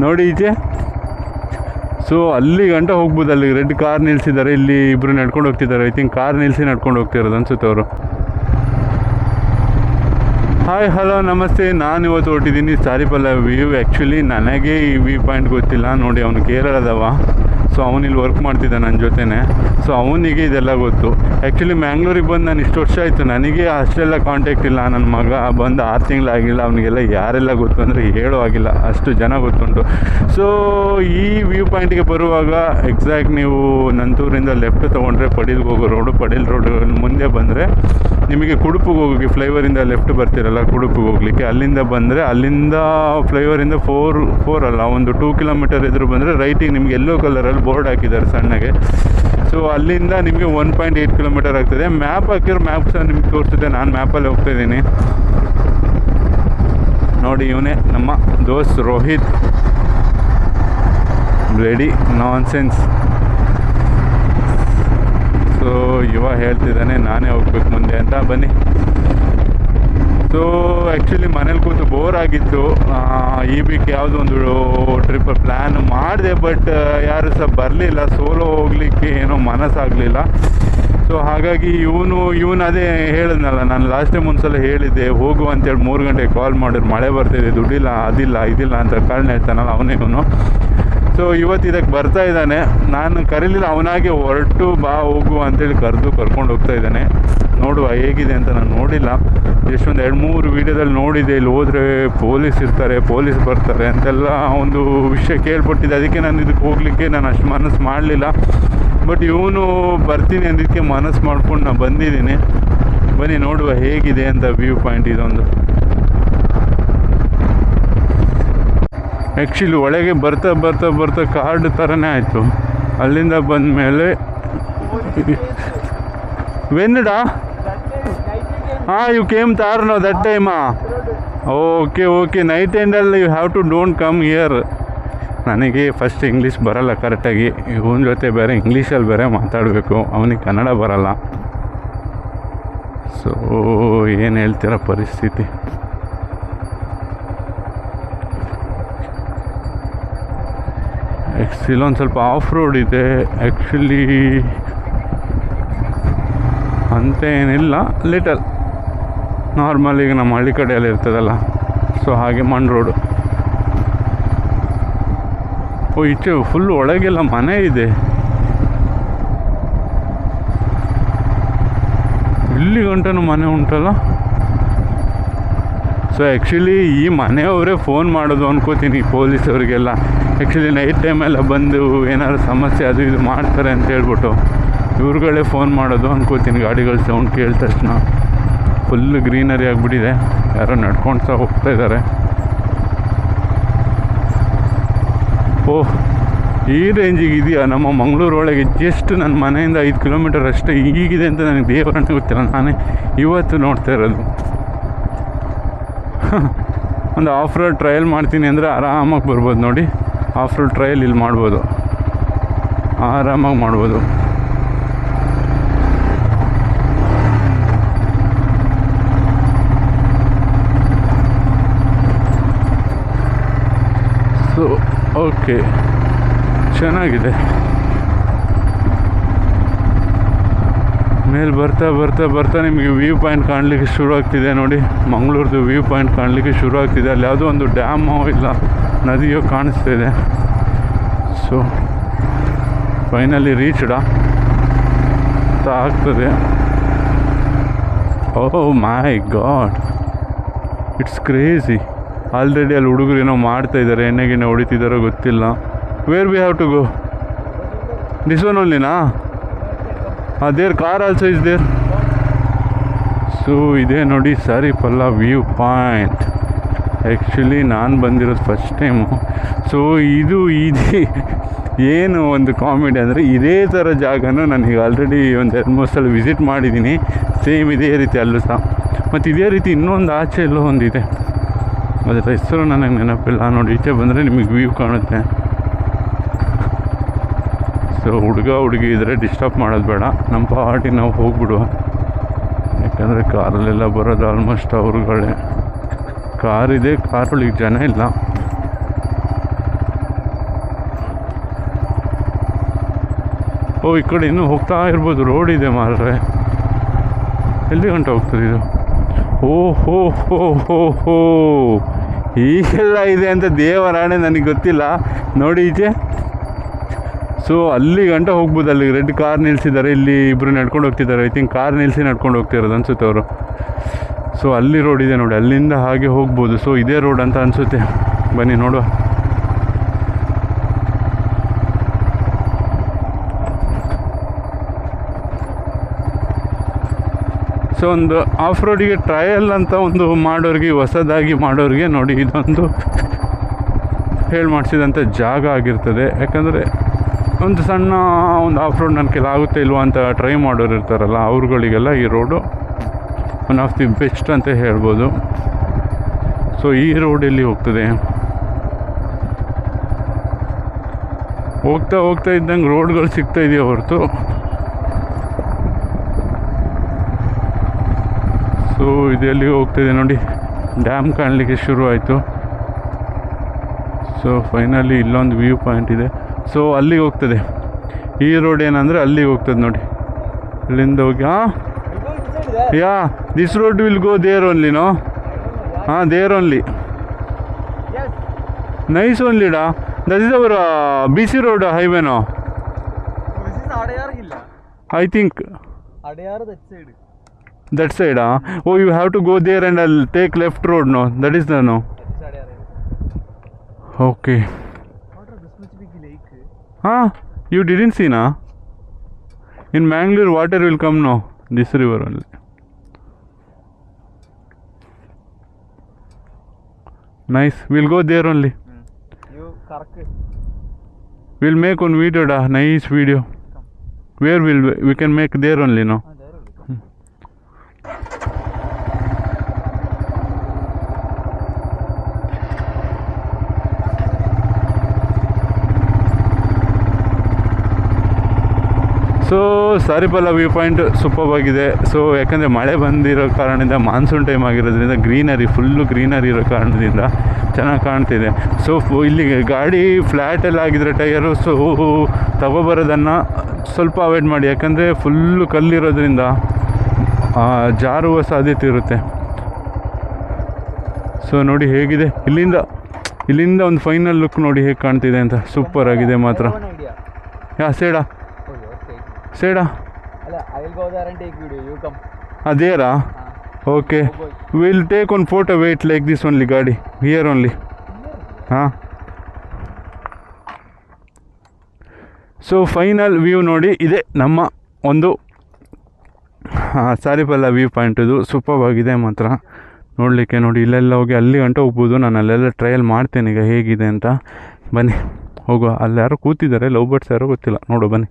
ನೋಡಿ ಈಚೆ. ಸೊ ಅಲ್ಲಿ ಗಂಟ ಹೋಗ್ಬೋದು. ಅಲ್ಲಿ ರೆಡ್ ಕಾರ್ ನಿಲ್ಸಿದ್ದಾರೆ, ಇಲ್ಲಿ ಇಬ್ಬರು ನಡ್ಕೊಂಡು ಹೋಗ್ತಿದ್ದಾರೆ. ಐ ಥಿಂಕ್ ಕಾರ್ ನಿಲ್ಲಿಸಿ ನಡ್ಕೊಂಡು ಹೋಗ್ತಿರೋದು ಅನ್ಸುತ್ತೆ ಅವರು. ಹಾಯ್ ಹಲೋ ನಮಸ್ತೆ. ನಾನು ಇವತ್ತು ಹೊರಟಿದ್ದೀನಿ ಸಾರಿಪಲ್ಲ ವ್ಯೂ. ಆ್ಯಕ್ಚುಲಿ ನನಗೆ ಈ ವ್ಯೂ ಪಾಯಿಂಟ್ ಗೊತ್ತಿಲ್ಲ. ನೋಡಿ ಅವನು ಕೇರಳದವ, ಸೊ ಅವನಿಲ್ಲಿ ವರ್ಕ್ ಮಾಡ್ತಿದ್ದ ನನ್ನ ಜೊತೆನೇ. ಸೊ ಅವನಿಗೆ ಇದೆಲ್ಲ ಗೊತ್ತು. ಆ್ಯಕ್ಚುಲಿ ಮ್ಯಾಂಗ್ಳೂರಿಗೆ ಬಂದು ನಾನು ಇಷ್ಟು ವರ್ಷ ಆಯಿತು, ನನಗೆ ಅಷ್ಟೆಲ್ಲ ಕಾಂಟ್ಯಾಕ್ಟ್ ಇಲ್ಲ. ನನ್ನ ಮಗ ಬಂದು 6 ತಿಂಗಳಾಗಿಲ್ಲ, ಅವನಿಗೆಲ್ಲ ಯಾರೆಲ್ಲ ಗೊತ್ತು ಅಂದರೆ ಹೇಳೋ ಆಗಿಲ್ಲ, ಅಷ್ಟು ಜನ ಗೊತ್ತುಂಟು. ಸೊ ಈ ವ್ಯೂ ಪಾಯಿಂಟಿಗೆ ಬರುವಾಗ ಎಕ್ಸಾಕ್ಟ್ ನೀವು ನಂತೂರಿಂದ ಲೆಫ್ಟ್ ತೊಗೊಂಡ್ರೆ ಪಡೀಲ್ಗೆ ಹೋಗೋ ರೋಡು, ಪಡೀಲ್ ರೋಡ್ ಮುಂದೆ ಬಂದರೆ ನಿಮಗೆ ಕುಡುಪಿಗೆ ಹೋಗೋಕ್ಕೆ ಫ್ಲೈವರಿಂದ ಲೆಫ್ಟ್ ಬರ್ತಿರಲ್ಲ ಕುಡುಪಿಗೆ ಹೋಗಲಿಕ್ಕೆ, ಅಲ್ಲಿಂದ ಬಂದರೆ ಅಲ್ಲಿಂದ ಫ್ಲೈವರಿಂದ 4 ಅಲ್ಲ, ಒಂದು 2 ಕಿಲೋಮೀಟರ್ ಎದುರು ಬಂದರೆ ರೈಟಿಗೆ ನಿಮಗೆ ಯೆಲ್ಲೋ ಕಲರಲ್ಲಿ ಬೋರ್ಡ್ ಹಾಕಿದ್ದಾರೆ ಸಣ್ಣಗೆ. ಸೊ ಅಲ್ಲಿಂದ ನಿಮಗೆ 1.8 ಕಿಲೋಮೀಟರ್ ಆಗ್ತದೆ. ಮ್ಯಾಪ್ ಹಾಕಿರೋ ಮ್ಯಾಪ್ ಸಹ ನಿಮ್ಗೆ ತೋರಿಸ್ತಿದೆ. ನಾನು ಮ್ಯಾಪಲ್ಲಿ ಹೋಗ್ತಾಯಿದ್ದೀನಿ ನೋಡಿ. ಇವನೇ ನಮ್ಮ ದೋಸ್ತ್ ರೋಹಿತ್. Ready nonsense. ಸೊ ಇವ ಹೇಳ್ತಿದ್ದಾನೆ ನಾನೇ ಹೋಗ್ಬೇಕು ಮುಂದೆ ಅಂತ. ಬನ್ನಿ. ಸೊ ಆ್ಯಕ್ಚುಲಿ ಮನೇಲಿ ಕೂತು ಬೋರ್ ಆಗಿತ್ತು. ಈ ವೀಕ್ ಯಾವುದೋ ಒಂದು ಟ್ರಿಪ್ ಪ್ಲ್ಯಾನ್ ಮಾಡಿದೆ, ಬಟ್ ಯಾರು ಸಹ ಬರಲಿಲ್ಲ. ಸೋಲೋ ಹೋಗಲಿಕ್ಕೆ ಏನೋ ಮನಸ್ಸಾಗಲಿಲ್ಲ. ಸೊ ಹಾಗಾಗಿ ಇವನು ಅದೇ ಹೇಳಿದ್ನಲ್ಲ, ನಾನು ಲಾಸ್ಟ್ ಟೈಮ್ ಒಂದು ಸಲ ಹೇಳಿದ್ದೆ ಹೋಗು ಅಂತೇಳಿ. 3 ಗಂಟೆಗೆ ಕಾಲ್ ಮಾಡಿದ್ರು, ಮಳೆ ಬರ್ತಿದೆ, ದುಡ್ಡಿಲ್ಲ, ಅದಿಲ್ಲ ಇದಿಲ್ಲ ಅಂತ ಕಾರಣ ಹೇಳ್ತಾನಲ್ಲ ಅವನೇ ಇವನು. ಸೊ ಇವತ್ತು ಇದಕ್ಕೆ ಬರ್ತಾ ಇದ್ದಾನೆ. ನಾನು ಕರೀಲಿಲ್ಲ, ಅವನಾಗೆ ಹೊರಟು ಬಾ ಹೋಗು ಅಂತೇಳಿ ಕರ್ಕೊಂಡು ಹೋಗ್ತಾ ಇದ್ದಾನೆ. ನೋಡುವ ಹೇಗಿದೆ ಅಂತ. ನಾನು ನೋಡಿಲ್ಲ, ಎಷ್ಟೊಂದು 2-3 ವೀಡಿಯೋದಲ್ಲಿ ನೋಡಿದೆ. ಇಲ್ಲಿ ಹೋದರೆ ಪೊಲೀಸ್ ಇರ್ತಾರೆ, ಪೊಲೀಸ್ ಬರ್ತಾರೆ ಅಂತೆಲ್ಲ ಒಂದು ವಿಷಯ ಕೇಳ್ಪಟ್ಟಿದ್ದೆ. ಅದಕ್ಕೆ ನಾನು ಇದಕ್ಕೆ ಹೋಗಲಿಕ್ಕೆ ನಾನು ಅಷ್ಟು ಮನಸ್ಸು ಮಾಡಲಿಲ್ಲ. ಬಟ್ ಇವನು ಬರ್ತೀನಿ ಅಂದಿದ್ದಕ್ಕೆ ಮನಸ್ಸು ಮಾಡ್ಕೊಂಡು ನಾನು ಬಂದಿದ್ದೀನಿ. ಬನ್ನಿ ನೋಡುವ ಹೇಗಿದೆ ಅಂತ ವ್ಯೂ ಪಾಯಿಂಟ್ ಇದೊಂದು. ಆ್ಯಕ್ಚುಲಿ ಒಳಗೆ ಬರ್ತಾ ಬರ್ತಾ ಬರ್ತಾ ಕಾರ್ಡ್ ಥರನೇ ಆಯಿತು. ಅಲ್ಲಿಂದ ಬಂದ ಮೇಲೆ ವೆನ್ಡಾ you came there no that ಟೈಮಾ? ಓಕೆ ನೈಟ್ ಎಂಡಲ್ಲಿ you have to don't come here. ನನಗೆ ಫಸ್ಟ್ ಇಂಗ್ಲೀಷ್ ಬರಲ್ಲ ಕರೆಕ್ಟಾಗಿ. ಇವನ ಜೊತೆ ಬೇರೆ ಇಂಗ್ಲೀಷಲ್ಲಿ ಬೇರೆ ಮಾತಾಡಬೇಕು, ಅವನಿಗೆ ಕನ್ನಡ ಬರಲ್ಲ. ಸೊ ಏನು ಹೇಳ್ತೀರ ಪರಿಸ್ಥಿತಿ. ಇಲ್ಲೊಂದು ಸ್ವಲ್ಪ ಆಫ್ ರೋಡ್ ಇದೆ. ಆ್ಯಕ್ಚುಲಿ ಅಂತ ಏನಿಲ್ಲ, ಲಿಟಲ್ ನಾರ್ಮಲ್ ಈಗ ನಮ್ಮ ಹಳ್ಳಿ ಕಡೆಯಲ್ಲಿ ಇರ್ತದಲ್ಲ, ಸೊ ಹಾಗೆ ಮಣ್ಣು ರೋಡು. ಈಚೆ ಫುಲ್ ಒಳಗೆಲ್ಲ ಮನೆ ಇದೆ. ಇಲ್ಲಿ ಗಂಟನೂ ಮನೆ ಉಂಟಲ್ಲ. ಸೊ ಆ್ಯಕ್ಚುಲಿ ಈ ಮನೆಯವರೇ ಫೋನ್ ಮಾಡೋದು ಅನ್ಕೋತೀನಿ ಪೊಲೀಸವ್ರಿಗೆಲ್ಲ. ಆ್ಯಕ್ಚುಲಿ ನೈಟ್ ಟೈಮೆಲ್ಲ ಬಂದು ಏನಾದ್ರು ಸಮಸ್ಯೆ ಅದು ಇದು ಮಾಡ್ತಾರೆ ಅಂತ ಹೇಳ್ಬಿಟ್ಟು ಇವ್ರುಗಳೇ ಫೋನ್ ಮಾಡೋದು ಅನ್ಕೋತೀನಿ. ಗಾಡಿಗಳ ಸೌಂಡ್ ಕೇಳಿದ ತಕ್ಷಣ ಫುಲ್ಲು ಗ್ರೀನರಿ ಆಗಿಬಿಟ್ಟಿದೆ. ಯಾರೋ ನಡ್ಕೊಂಡು ಸಹ ಹೋಗ್ತಾ ಇದ್ದಾರೆ. ಓಹ್, ಈ ರೇಂಜಿಗೆ ಇದೆಯಾ ನಮ್ಮ ಮಂಗಳೂರು ಒಳಗೆ? ಜಸ್ಟ್ ನನ್ನ ಮನೆಯಿಂದ 5 ಕಿಲೋಮೀಟರ್ ಅಷ್ಟೇ. ಈಗಿದೆ ಅಂತ ನನಗೆ ದೇವರನ್ನೇ ಗೊತ್ತಿಲ್ಲ, ನಾನೇ ಇವತ್ತು ನೋಡ್ತಾ ಇರೋದು. ಒಂದು ಆಫ್ ರೋಡ್ ಟ್ರಯಲ್ ಮಾಡ್ತೀನಿ ಅಂದರೆ ಆರಾಮಾಗಿ ಬರ್ಬೋದು ನೋಡಿ. ಆಫ್ ರೋಡ್ ಟ್ರಯಲ್ ಇಲ್ಲಿ ಮಾಡ್ಬೋದು, ಆರಾಮಾಗಿ ಮಾಡ್ಬೋದು. ಸೊ ಓಕೆ, ಚೆನ್ನಾಗಿದೆ. ಮೇಲೆ ಬರ್ತಾ ಬರ್ತಾ ಬರ್ತಾ ನಿಮಗೆ ವ್ಯೂ ಪಾಯಿಂಟ್ ಕಾಣಲಿಕ್ಕೆ ಶುರು ಆಗ್ತಿದೆ ನೋಡಿ. ಮಂಗಳೂರದು ವ್ಯೂ ಪಾಯಿಂಟ್ ಕಾಣಲಿಕ್ಕೆ ಶುರು ಆಗ್ತಿದೆ. ಅಲ್ಲಿ ಯಾವುದೋ ಒಂದು ಡ್ಯಾಮೋ ಇಲ್ಲ ನದಿಯೋ ಕಾಣಿಸ್ತಿದೆ. ಸೊ ಫೈನಲಿ ರೀಚ್ಡ್ ಅಂತ ಆಗ್ತದೆ. Oh my god, it's crazy. Already ಅಲ್ಲಿ ಹುಡುಗರು ಏನೋ ಮಾಡ್ತಾಯಿದ್ದಾರೆ, ಎಣ್ಣೆಗಿಣ್ಣೆ ಹೊಡಿತಿದ್ದಾರೋ ಗೊತ್ತಿಲ್ಲ. Where we have to go? This one ಓನ್ಲಿನಾ? There car also is there. So ಇದೇ ನೋಡಿ ಸಾರಿಪಲ್ಲ ವ್ಯೂ ಪಾಯಿಂಟ್. ಆ್ಯಕ್ಚುಲಿ ನಾನು ಬಂದಿರೋದು ಫಸ್ಟ್ ಟೈಮು. ಸೊ ಇದು ಏನು ಒಂದು ಕಾಮಿಡಿ ಅಂದರೆ, ಇದೇ ಥರ ಜಾಗನೂ ನನಗೆ ಆಲ್ರೆಡಿ ಒಂದು 2-3 ಸಲ ವಿಸಿಟ್ ಮಾಡಿದ್ದೀನಿ. ಸೇಮ್ ಇದೇ ರೀತಿ ಅಲ್ಲೂ ಸಹ. ಮತ್ತು ಇದೇ ರೀತಿ ಇನ್ನೊಂದು ಆಚೆ ಎಲ್ಲೋ ಒಂದಿದೆ, ಅದರ ಹೆಸರು ನನಗೆ ನೆನಪಿಲ್ಲ. ನೋಡಿ ಈಚೆ ಬಂದರೆ ನಿಮಗೆ ವ್ಯೂ ಕಾಣುತ್ತೆ. ಸೊ ಹುಡುಗಿ ಇದ್ದರೆ ಡಿಸ್ಟರ್ಬ್ ಮಾಡೋದು ಬೇಡ, ನಮ್ಮ ಪಾರ್ಟಿಗೆ ನಾವು ಹೋಗ್ಬಿಡುವ. ಯಾಕಂದರೆ ಕಾರಲ್ಲೆಲ್ಲ ಬರೋದು ಆಲ್ಮೋಸ್ಟ್ ಅವ್ರುಗಳೇ. ಕಾರಿದೆ, ಕಾರೊಳಗೆ ಜನ ಇಲ್ಲ. ಓ ಈ ಕಡೆ ಇನ್ನೂ ಹೋಗ್ತಾ ಇರ್ಬೋದು, ರೋಡ್ ಇದೆ ಮಾರ್ರೆ. ಎಲ್ಲಿ ಗಂಟೆ ಹೋಗ್ತದೆ ಇದು? ಓ ಹೋ ಹೋ ಹೋ ಹೋ, ಹೀಗೆಲ್ಲ ಇದೆ ಅಂತ ದೇವರಾಣೆ ನನಗೆ ಗೊತ್ತಿಲ್ಲ. ನೋಡಿ ಈಚೆ. ಸೊ ಅಲ್ಲಿ ಗಂಟೆ ಹೋಗ್ಬೋದು. ಅಲ್ಲಿ ರೆಡ್ ಕಾರ್ ನಿಲ್ಸಿದ್ದಾರೆ, ಇಲ್ಲಿ ಇಬ್ಬರು ನಡ್ಕೊಂಡು ಹೋಗ್ತಿದ್ದಾರೆ. ಐ ಥಿಂಕ್ ಕಾರ್ ನಿಲ್ಲಿಸಿ ನಡ್ಕೊಂಡು ಹೋಗ್ತಿರೋದು ಅನ್ಸುತ್ತೆ ಅವರು. ಸೊ ಅಲ್ಲಿ ರೋಡ್ ಇದೆ ನೋಡಿ, ಅಲ್ಲಿಂದ ಹಾಗೆ ಹೋಗ್ಬೋದು. ಸೊ ಇದೇ ರೋಡ್ ಅಂತ ಅನಿಸುತ್ತೆ. ಬನ್ನಿ ನೋಡುವ. ಸೊ ಒಂದು ಆಫ್ ರೋಡಿಗೆ ಟ್ರಯಲ್ ಅಂತ ಒಂದು ಮಾಡೋರಿಗೆ, ಹೊಸದಾಗಿ ಮಾಡೋರಿಗೆ ನೋಡಿ ಇದೊಂದು ಹೇಳಿ ಮಾಡಿಸಿದಂಥ ಜಾಗ ಆಗಿರ್ತದೆ. ಯಾಕಂದರೆ ಒಂದು ಸಣ್ಣ ಒಂದು ಆಫ್ ರೋಡ್ ನನ್ನ ಕೈಲಿ ಆಗುತ್ತೆ ಇಲ್ವಾ ಅಂತ ಟ್ರೈ ಮಾಡೋರು ಇರ್ತಾರಲ್ಲ, ಅವ್ರುಗಳಿಗೆಲ್ಲ ಈ road one of the best ಅಂತ ಹೇಳ್ಬೋದು. ಸೊ ಈ ರೋಡ್ ಎಲ್ಲಿ ಹೋಗ್ತದೆ? ಹೋಗ್ತಾ ಹೋಗ್ತಾ ಇದ್ದಂಗೆ ರೋಡ್ಗಳು ಸಿಗ್ತಾ ಇದೆಯಾ ಹೊರತು. ಸೊ ಇದೆಲ್ಲಿ ಹೋಗ್ತಾಯಿದೆ ನೋಡಿ, ಡ್ಯಾಮ್ ಕಾಣಲಿಕ್ಕೆ ಶುರು ಆಯಿತು. ಸೊ ಫೈನಲಿ ಇಲ್ಲೊಂದು ವ್ಯೂ ಪಾಯಿಂಟ್ ಇದೆ. ಸೊ ಅಲ್ಲಿಗೆ ಹೋಗ್ತದೆ ಈ ರೋಡ್. ಏನಂದರೆ ಅಲ್ಲಿಗೆ ಹೋಗ್ತದೆ ನೋಡಿ, ಇಲ್ಲಿಂದ ಹೋಗಿ. Yeah this road will go there ಓನ್ಲಿನೋ? There only. ನೈಸ್ ಓನ್ಲಿಡಾ. That is our BC road highway. I think that side. Oh, you have to go there and I'll take left road. No, that is the no. Okay. You didn't see na? In Mangalore water will come now. This river only. Nice. We'll go there only. You correct. We'll make one video da. Nice video. Come. Where will we can make there only no? There only. So Saripala view point super ಆಗಿದೆ. So ಯಾಕಂದರೆ ಮಳೆ ಬಂದಿರೋ ಕಾರಣದಿಂದ, monsoon time ಆಗಿರೋದ್ರಿಂದ, greenery full greenery ಇರೋ ಕಾರಣದಿಂದ ಚೆನ್ನಾಗಿ ಕಾಣ್ತಿದೆ. ಸೊ ಇಲ್ಲಿ ಗಾಡಿ ಫ್ಲ್ಯಾಟೆಲ್ಲ ಆಗಿದ್ರೆ ಟೈರು, ಸೊ ತಗೊಬರೋದನ್ನು ಸ್ವಲ್ಪ ಅವಾಯ್ಡ್ ಮಾಡಿ. ಯಾಕಂದರೆ ಫುಲ್ಲು ಕಲ್ಲಿರೋದ್ರಿಂದ ಜಾರುವ ಸಾಧ್ಯತೆ ಇರುತ್ತೆ. ಸೊ ನೋಡಿ ಹೇಗಿದೆ ಇಲ್ಲಿಂದ ಒಂದು ಫೈನಲ್ ಲುಕ್ ನೋಡಿ ಹೇಗೆ ಕಾಣ್ತಿದೆ ಅಂತ. ಸೂಪರ್ ಆಗಿದೆ ಮಾತ್ರ. ಸೇಡಾ ಅದೇರಾ? Okay, will take one photo. Wait like this only ಗಾಡಿ here only. So final view ನೋಡಿ ಇದೆ ನಮ್ಮ ಒಂದು ಸಾರಿಪಾಲ ವ್ಯೂ ಪಾಯಿಂಟ್. ಇದು ಸೂಪರ್ ಆಗಿದೆ ಮಾತ್ರ ನೋಡಲಿಕ್ಕೆ. ನೋಡಿ ಇಲ್ಲೆಲ್ಲ ಹೋಗಿ ಅಲ್ಲಿ ಗಂಟೆ ಹೋಗ್ಬೋದು. ನಾನು ಅಲ್ಲೆಲ್ಲ ಟ್ರಯಲ್ ಮಾಡ್ತೇನೆ ಈಗ ಹೇಗಿದೆ ಅಂತ. ಬನ್ನಿ ಹೋಗುವ. ಅಲ್ಲಿ ಯಾರೋ ಕೂತಿದ್ದಾರೆ, ಲವ್ ಬರ್ಡ್ಸ್ ಯಾರೋ ಗೊತ್ತಿಲ್ಲ. ನೋಡು ಬನ್ನಿ.